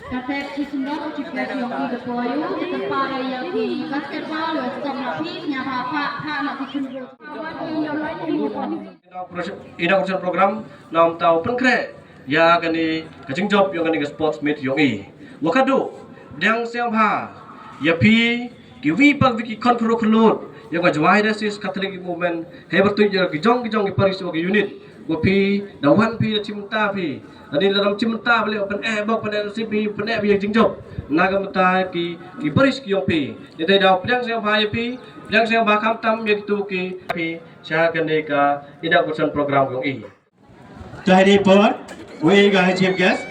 Kata Kisindok juga yang di Depoyu di tempat yang di basketball sama pihnya pak nak dikunjung. Ida urusan program nam tahu pengkre ya kani kacing job yang kani sports meet yang wakadu yang siapa ya pi kiwi pag wiki konfro kelut yang kajwai rasis Catholic movement hebat tu yang kijong Paris wagi unit wapi dawan pi cimta pi ani dalam cimta boleh open bok pada CP pada yang jingjob naga mata ki Paris ki yang pi jadi dah pedang siapa ya pi pedang siapa kam tam yang tu ki pi saya kani ka ida urusan program yang Jadi per, we ga chief guest,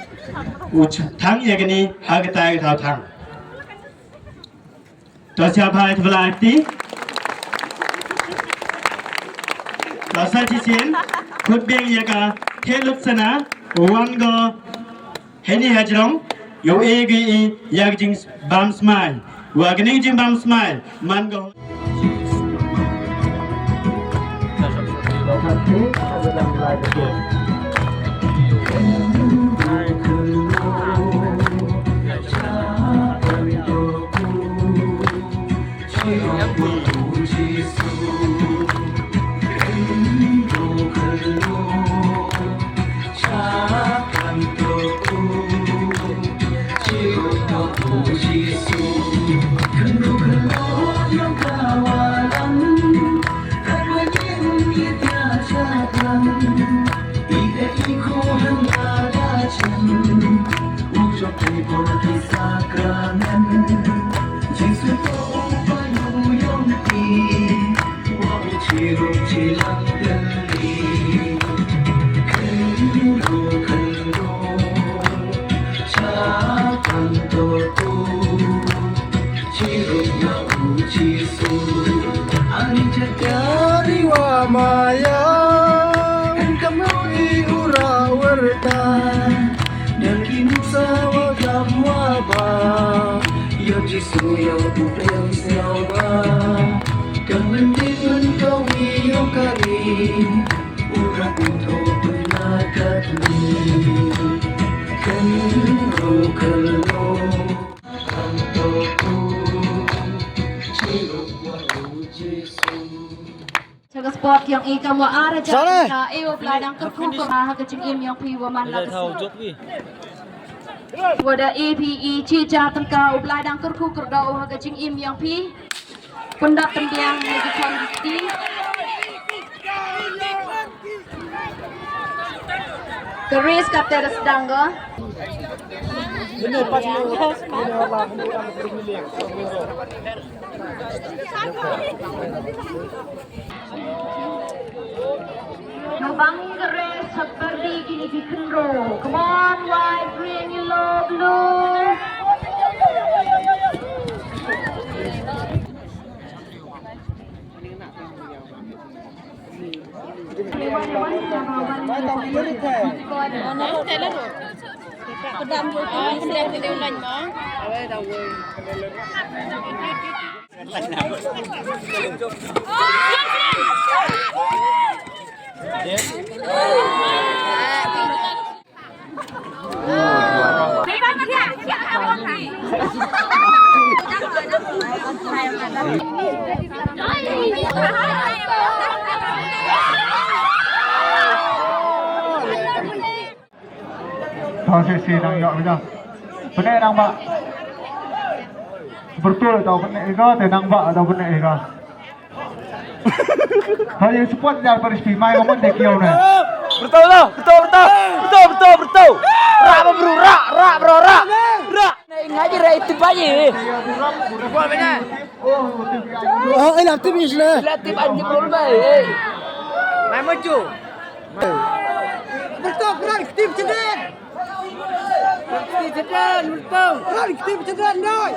thang ya kini hag tai thao thang. To siapa itu berarti? Bahasa Cicin, kutbing ya ka helut sana, wan go heni hajrong, yo egi yak jing bam smile, wa gini jing bam smile, man go. Sport yang ikan wa ada jadi ewa peladang kerku kemah kecing yang piwa mana kesini. Wada APE cica tengkau peladang kerku kerdau kecing yang pi pendak pendiang lagi kondisi. Keris kata sedang go. Benar pas Nubang keres seperti gini di kendro. Come on, white, green, yellow, blue. Thằng sesi đang nhọn với nhau. Vấn đề đang bạ. Betul tau vấn đề ke, te nang bạ tau vấn đề ke. Thôi yang support jangan Paris mai ngomong dek kiau ni. Betul. Rak bro, rak. ngaji itu bayi. Buat mana? Oh, ini nanti bisa. Latih anjing belum baik. Main maju. Bertong, kurang tim cedera. Tim cedera, bertong. Kurang tim cedera, doi.